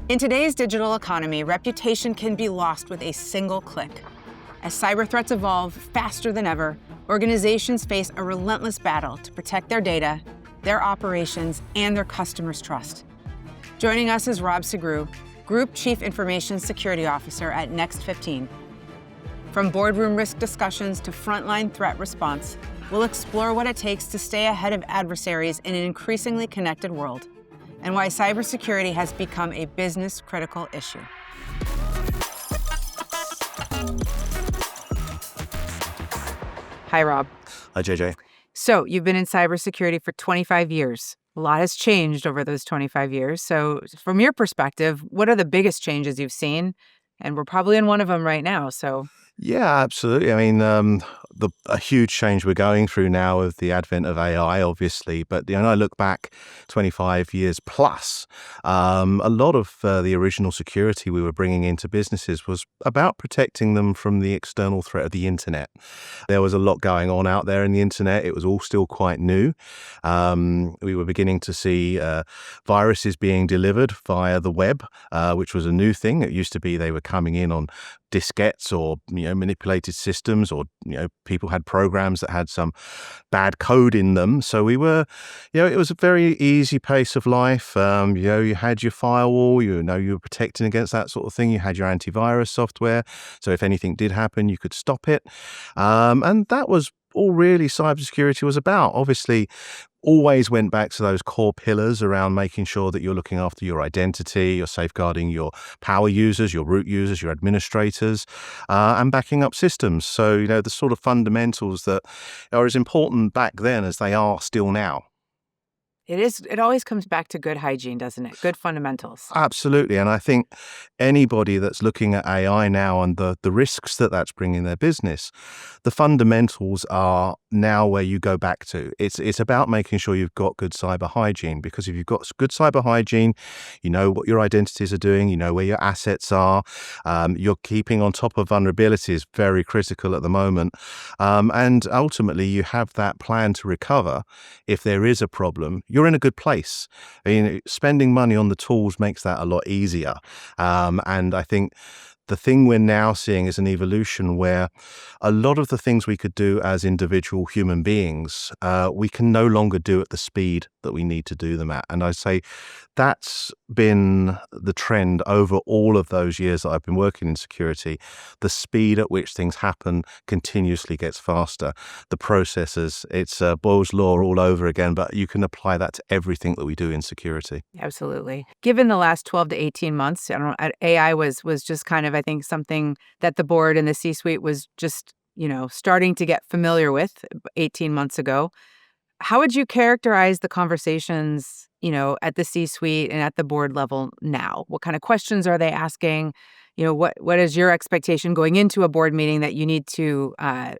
In today's digital economy, reputation can be lost with a single click. As cyber threats evolve faster than ever, organizations face a relentless battle to protect their data, their operations, and their customers' trust. Joining us is Rob Sugrue, Group Chief Information Security Officer at Next 15. From boardroom risk discussions to frontline threat response, we'll explore what it takes to stay ahead of adversaries in an increasingly connected world, and why cybersecurity has become a business-critical issue. Hi, Rob. Hi, JJ. So you've been in cybersecurity for 25 years. A lot has changed over those 25 years. So from your perspective, what are the biggest changes you've seen? And we're probably in one of them right now, so... Yeah, absolutely. I mean, a huge change we're going through now with the advent of AI, obviously. But when I look back 25 years plus, a lot of the original security we were bringing into businesses was about protecting them from the external threat of the internet. There was a lot going on out there in the internet. It was all still quite new. We were beginning to see viruses being delivered via the web, which was a new thing. It used to be they were coming in on diskettes or manipulated systems, or people had programs that had some bad code in them. So we were, it was a very easy pace of life. You had your firewall, you were protecting against that sort of thing. You had your antivirus software, so if anything did happen, you could stop it. And that was all really cybersecurity was about. Obviously, always went back to those core pillars around making sure that you're looking after your identity, you're safeguarding your power users, your root users, your administrators, and backing up systems. So, the sort of fundamentals that are as important back then as they are still now. It is. It always comes back to good hygiene, doesn't it? Good fundamentals. Absolutely. And I think anybody that's looking at AI now and the risks that that's bringing their business, the fundamentals are now where you go back to. It's about making sure you've got good cyber hygiene, because if you've got good cyber hygiene, you know what your identities are doing, you know where your assets are, you're keeping on top of vulnerabilities, very critical at the moment. And ultimately, you have that plan to recover if there is a problem. You're in a good place. I mean, spending money on the tools makes that a lot easier. And I think the thing we're now seeing is an evolution where a lot of the things we could do as individual human beings, we can no longer do at the speed that we need to do them at. And I say that's been the trend over all of those years that I've been working in security. The speed at which things happen continuously gets faster. The processes, it's Boyle's Law all over again, but you can apply that to everything that we do in security. Absolutely. Given the last 12 to 18 months, I don't know, AI was just kind of, I think, something that the board and the C-suite was just, starting to get familiar with 18 months ago. How would you characterize the conversations, at the C-suite and at the board level now? What kind of questions are they asking? What is your expectation going into a board meeting that you need to,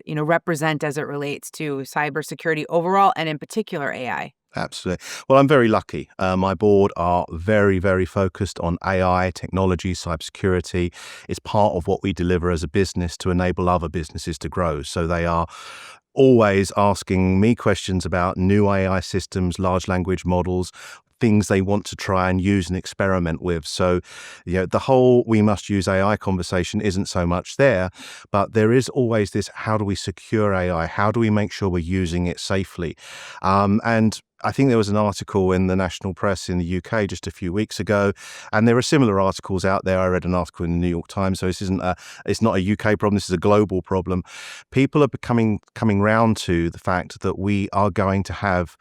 represent as it relates to cybersecurity overall and in particular AI? Absolutely. Well, I'm very lucky. My board are very, very focused on AI, technology, cybersecurity. It's part of what we deliver as a business to enable other businesses to grow. So they are always asking me questions about new AI systems, large language models, things they want to try and use and experiment with. So, the whole we must use AI conversation isn't so much there, but there is always this, how do we secure AI? How do we make sure we're using it safely? And I think there was an article in the national press in the UK just a few weeks ago, and there are similar articles out there. I read an article in the New York Times, so this isn't it's not a UK problem. This is a global problem. People are coming round to the fact that we are going to have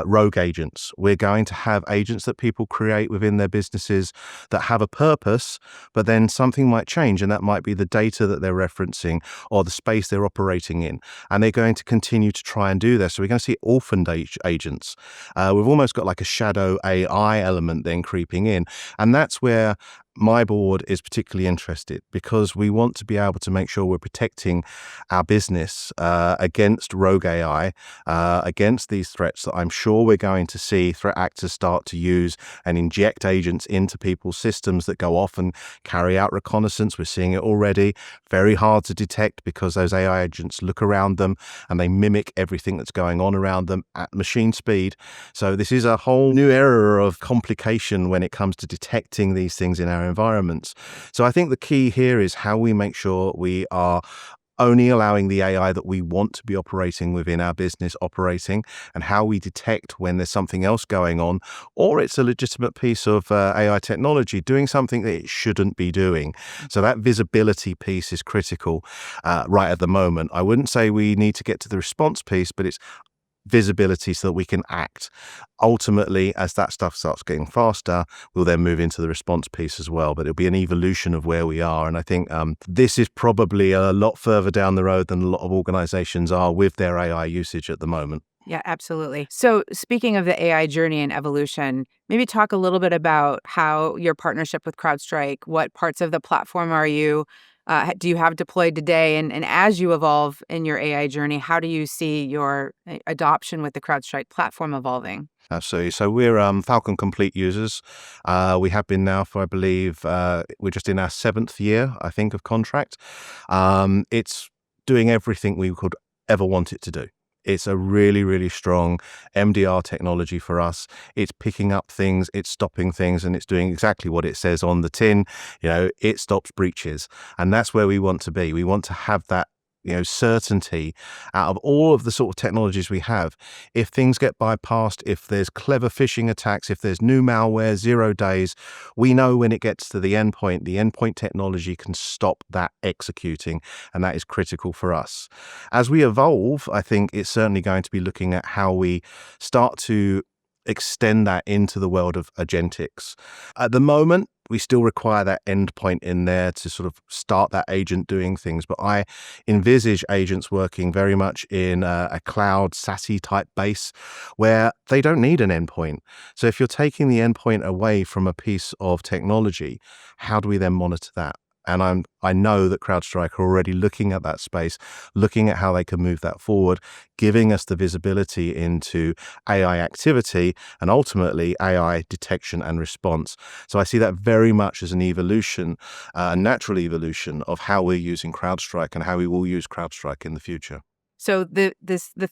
rogue agents. We're going to have agents that people create within their businesses that have a purpose, but then something might change, and that might be the data that they're referencing or the space they're operating in, and they're going to continue to try and do this. So we're going to see orphaned agents. We've almost got like a shadow AI element then creeping in, and that's where my board is particularly interested because we want to be able to make sure we're protecting our business against rogue AI, against these threats that I'm sure we're going to see threat actors start to use and inject agents into people's systems that go off and carry out reconnaissance. We're seeing it already. Very hard to detect because those AI agents look around them and they mimic everything that's going on around them at machine speed. So this is a whole new era of complication when it comes to detecting these things in our environments. So I think the key here is how we make sure we are only allowing the AI that we want to be operating within our business operating, and how we detect when there's something else going on, or it's a legitimate piece of AI technology doing something that it shouldn't be doing. So that visibility piece is critical right at the moment. I wouldn't say we need to get to the response piece, but it's visibility so that we can act. Ultimately, as that stuff starts getting faster, we'll then move into the response piece as well. But it'll be an evolution of where we are. And I think this is probably a lot further down the road than a lot of organizations are with their AI usage at the moment. Yeah, absolutely. So speaking of the AI journey and evolution, maybe talk a little bit about how your partnership with CrowdStrike, what parts of the platform do you have deployed today? And as you evolve in your AI journey, how do you see your adoption with the CrowdStrike platform evolving? Absolutely. So we're Falcon Complete users. We have been now for, I believe, we're just in our 7th year, I think, of contract. It's doing everything we could ever want it to do. It's a really, really strong MDR technology for us. It's picking up things, it's stopping things, and it's doing exactly what it says on the tin. It stops breaches. And that's where we want to be. We want to have that certainty out of all of the sort of technologies we have. If things get bypassed, if there's clever phishing attacks, if there's new malware, 0 days, we know when it gets to the endpoint technology can stop that executing, and that is critical for us. As we evolve, I think it's certainly going to be looking at how we start to extend that into the world of agentics. At the moment, we still require that endpoint in there to sort of start that agent doing things. But I envisage agents working very much in a cloud SASE type base where they don't need an endpoint. So if you're taking the endpoint away from a piece of technology, how do we then monitor that? And I know that CrowdStrike are already looking at that space, looking at how they can move that forward, giving us the visibility into AI activity and ultimately AI detection and response. So I see that very much as an evolution, a natural evolution of how we're using CrowdStrike and how we will use CrowdStrike in the future. So the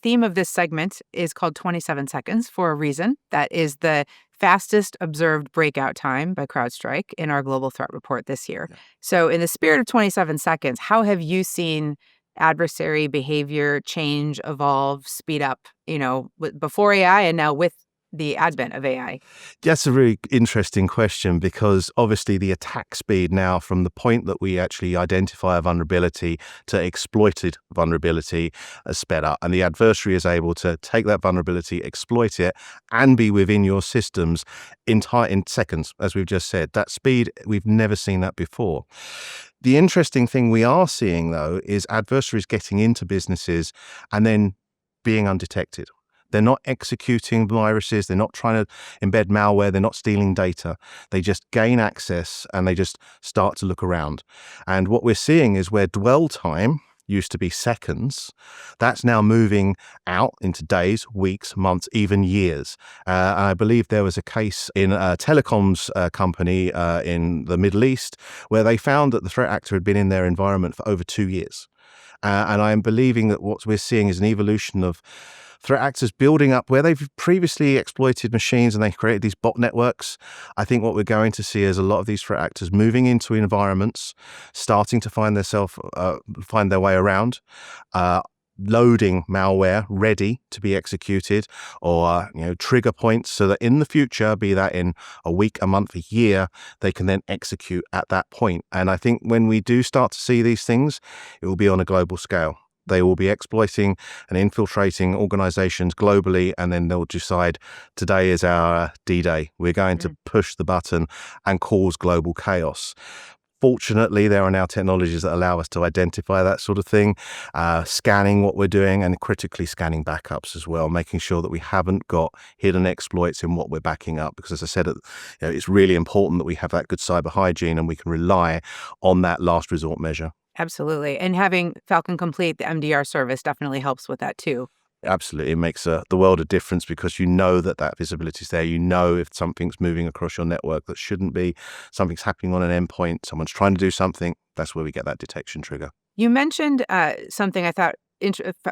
theme of this segment is called 27 seconds for a reason. That is the fastest observed breakout time by CrowdStrike in our global threat report this year. Yeah. So in the spirit of 27 seconds, how have you seen adversary behavior change, evolve, speed up, before AI and now with the advent of AI? That's a really interesting question because obviously the attack speed now from the point that we actually identify a vulnerability to exploited vulnerability has sped up, and the adversary is able to take that vulnerability, exploit it, and be within your systems in seconds, as we've just said. That speed, we've never seen that before. The interesting thing we are seeing, though, is adversaries getting into businesses and then being undetected. They're not executing viruses. They're not trying to embed malware. They're not stealing data. They just gain access and they just start to look around. And what we're seeing is where dwell time used to be seconds, that's now moving out into days, weeks, months, even years. I believe there was a case in a telecoms company in the Middle East where they found that the threat actor had been in their environment for over 2 years. And I am believing that what we're seeing is an evolution of threat actors building up where they've previously exploited machines and they created these bot networks. I think what we're going to see is a lot of these threat actors moving into environments, starting to find their way around, loading malware ready to be executed, or trigger points so that in the future, be that in a week, a month, a year, they can then execute at that point. And I think when we do start to see these things, it will be on a global scale. They will be exploiting and infiltrating organizations globally, and then they'll decide today is our D-Day. We're going to push the button and cause global chaos. Fortunately, there are now technologies that allow us to identify that sort of thing, scanning what we're doing and critically scanning backups as well, making sure that we haven't got hidden exploits in what we're backing up. Because as I said, it's really important that we have that good cyber hygiene and we can rely on that last resort measure. Absolutely. And having Falcon Complete, the MDR service, definitely helps with that too. Absolutely. It makes the world of difference because you know that visibility is there. You know if something's moving across your network that shouldn't be, something's happening on an endpoint, someone's trying to do something. That's where we get that detection trigger. You mentioned something I thought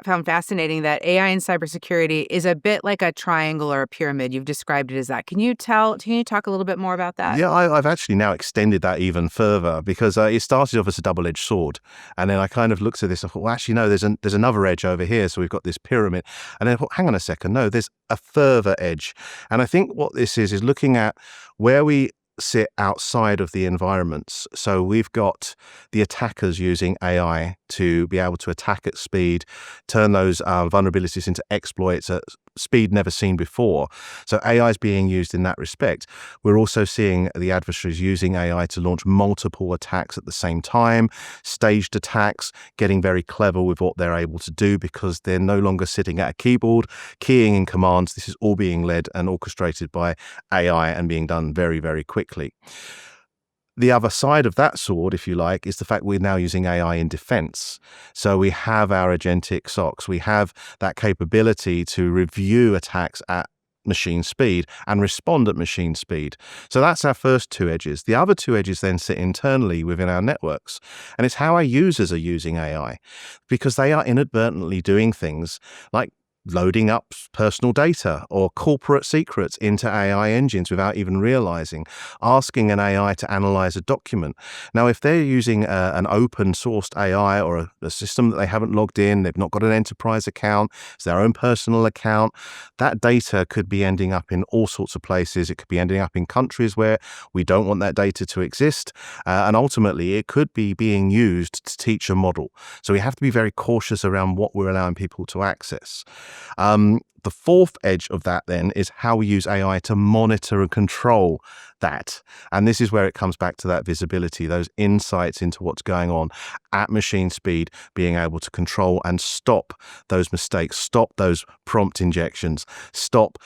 found fascinating, that AI in cybersecurity is a bit like a triangle or a pyramid. You've described it as that. Can you talk a little bit more about that? Yeah, I've actually now extended that even further because it started off as a double-edged sword. And then I kind of looked at this and thought, well, actually, no, there's another edge over here. So we've got this pyramid. And then I thought, hang on a second, no, there's a further edge. And I think what this is looking at where we sit outside of the environments. So we've got the attackers using AI to be able to attack at speed, turn those vulnerabilities into exploits at speed never seen before. So AI is being used in that respect. We're also seeing the adversaries using AI to launch multiple attacks at the same time, staged attacks, getting very clever with what they're able to do because they're no longer sitting at a keyboard, keying in commands. This is all being led and orchestrated by AI and being done very, very quickly. The other side of that sword, if you like, is the fact we're now using AI in defense. So we have our agentic SOCs. We have that capability to review attacks at machine speed and respond at machine speed. So that's our first two edges. The other two edges then sit internally within our networks. And it's how our users are using AI because they are inadvertently doing things like loading up personal data or corporate secrets into AI engines without even realizing, asking an AI to analyze a document. Now, if they're using an open sourced AI or a system that they haven't logged in, they've not got an enterprise account, it's their own personal account, that data could be ending up in all sorts of places. It could be ending up in countries where we don't want that data to exist. And ultimately, it could be being used to teach a model. So we have to be very cautious around what we're allowing people to access. The fourth edge of that then is how we use AI to monitor and control that. And this is where it comes back to that visibility, those insights into what's going on at machine speed, being able to control and stop those mistakes, stop those prompt injections, stop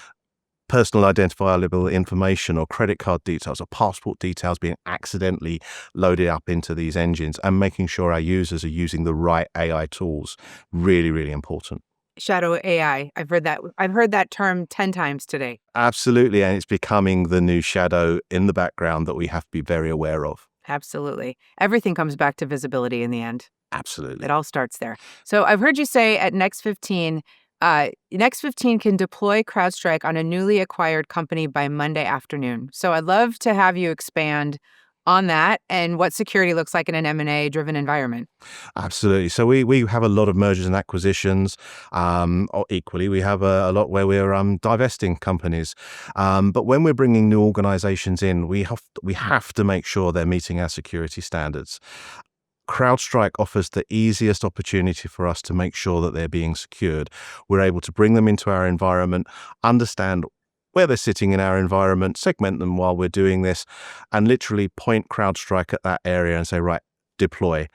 personal identifiable information or credit card details or passport details being accidentally loaded up into these engines, and making sure our users are using the right AI tools. Really, really important. Shadow AI. I've heard that term 10 times today. Absolutely. And it's becoming the new shadow in the background that we have to be very aware of. Absolutely. Everything comes back to visibility in the end. Absolutely. It all starts there. So I've heard you say at Next 15, Next 15 can deploy CrowdStrike on a newly acquired company by Monday afternoon. So I'd love to have you expand on that and what security looks like in an M&A driven environment. Absolutely. So we have a lot of mergers and acquisitions. Or equally, we have a lot where we're divesting companies. But when we're bringing new organizations in, we have to make sure they're meeting our security standards. CrowdStrike offers the easiest opportunity for us to make sure that they're being secured. We're able to bring them into our environment, understand where they're sitting in our environment, segment them while we're doing this, and literally point CrowdStrike at that area and say, right, deploy.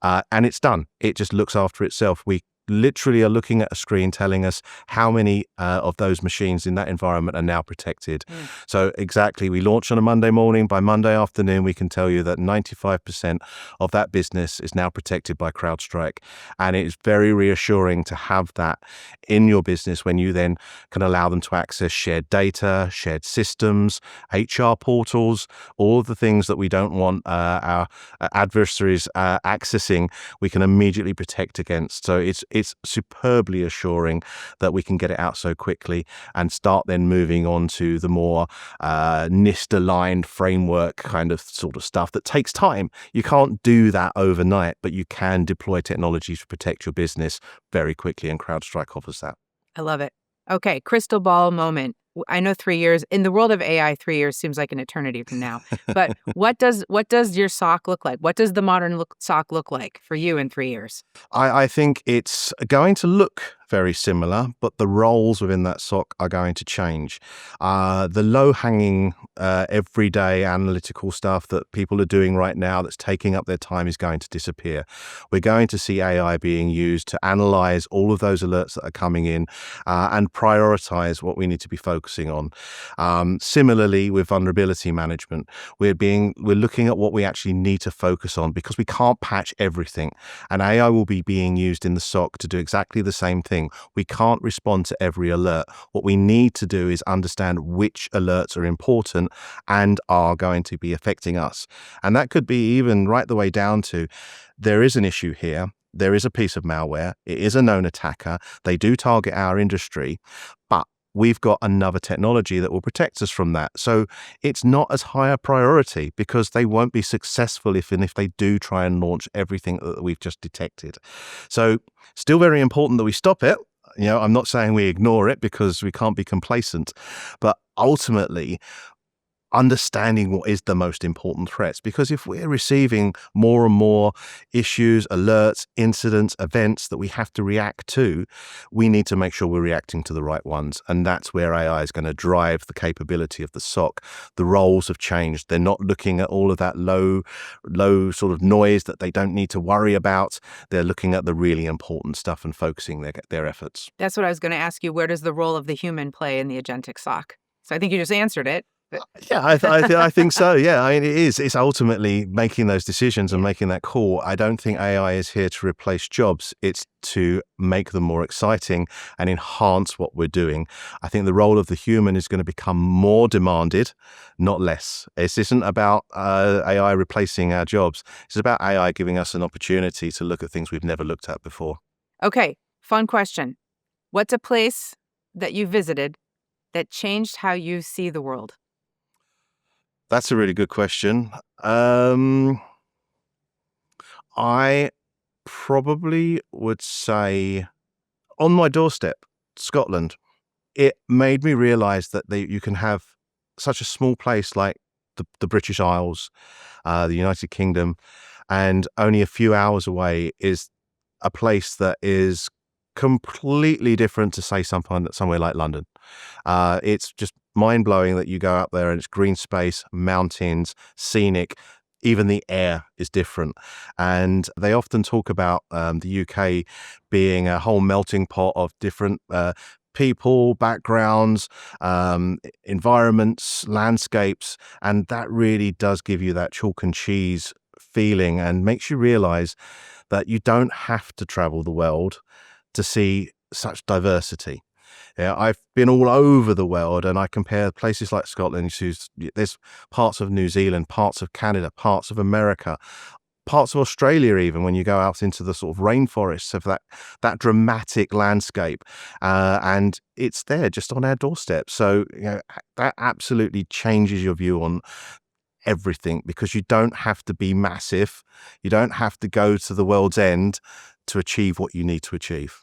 And it's done. It just looks after itself. We literally are looking at a screen telling us how many of those machines in that environment are now protected. So exactly, we launch on a Monday morning. By Monday afternoon, we can tell you that 95% of that business is now protected by CrowdStrike. And it is very reassuring to have that in your business when you then can allow them to access shared data, shared systems, HR portals, all of the things that we don't want our adversaries accessing, we can immediately protect against. So it's superbly assuring that we can get it out so quickly and start then moving on to the more NIST-aligned framework kind of sort of stuff that takes time. You can't do that overnight, but you can deploy technology to protect your business very quickly, and CrowdStrike offers that. I love it. Okay, crystal ball moment. I know 3 years in the world of AI. 3 years seems like an eternity from now. But what does your SOC look like? What does the modern SOC look like for you in 3 years? I think it's going to look very similar, but the roles within that SOC are going to change. The low-hanging, everyday analytical stuff that people are doing right now that's taking up their time is going to disappear. We're going to see AI being used to analyze all of those alerts that are coming in and prioritize what we need to be focusing on. Similarly, with vulnerability management, we're looking at what we actually need to focus on because we can't patch everything, and AI will be being used in the SOC to do exactly the same thing. We can't respond to every alert. What we need to do is understand which alerts are important and are going to be affecting us. And that could be even right the way down to, there is an issue here. There is a piece of malware. It is a known attacker. They do target our industry, but we've got another technology that will protect us from that. So it's not as high a priority because they won't be successful if they do try and launch everything that we've just detected. So still very important that we stop it. I'm not saying we ignore it because we can't be complacent, but ultimately understanding what is the most important threats. Because if we're receiving more and more issues, alerts, incidents, events that we have to react to, we need to make sure we're reacting to the right ones. And that's where AI is going to drive the capability of the SOC. The roles have changed. They're not looking at all of that low sort of noise that they don't need to worry about. They're looking at the really important stuff and focusing their efforts. That's what I was going to ask you. Where does the role of the human play in the agentic SOC? So I think you just answered it. Yeah, I think so. Yeah, I mean, it is. It's ultimately making those decisions and making that call. I don't think AI is here to replace jobs. It's to make them more exciting and enhance what we're doing. I think the role of the human is going to become more demanded, not less. This isn't about AI replacing our jobs. It's about AI giving us an opportunity to look at things we've never looked at before. Okay, fun question. What's a place that you visited that changed how you see the world? That's a really good question. I probably would say on my doorstep, Scotland. It made me realize that you can have such a small place like the British Isles, the United Kingdom, and only a few hours away is a place that is completely different to, say, somewhere like London. It's just mind-blowing that you go up there and it's green space, mountains, scenic. Even the air is different. And they often talk about the UK being a whole melting pot of different people, backgrounds, environments, landscapes. And that really does give you that chalk and cheese feeling and makes you realize that you don't have to travel the world to see such diversity. Yeah, I've been all over the world and I compare places like Scotland to, there's parts of New Zealand, parts of Canada, parts of America, parts of Australia, even when you go out into the sort of rainforests of that dramatic landscape. And it's there just on our doorstep. So, that absolutely changes your view on everything because you don't have to be massive. You don't have to go to the world's end to achieve what you need to achieve.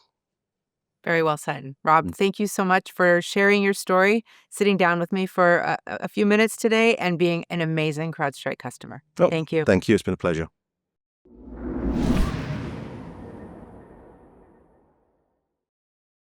Very well said. Rob, thank you so much for sharing your story, sitting down with me for a few minutes today, and being an amazing CrowdStrike customer. Oh, Thank you. Thank you. It's been a pleasure.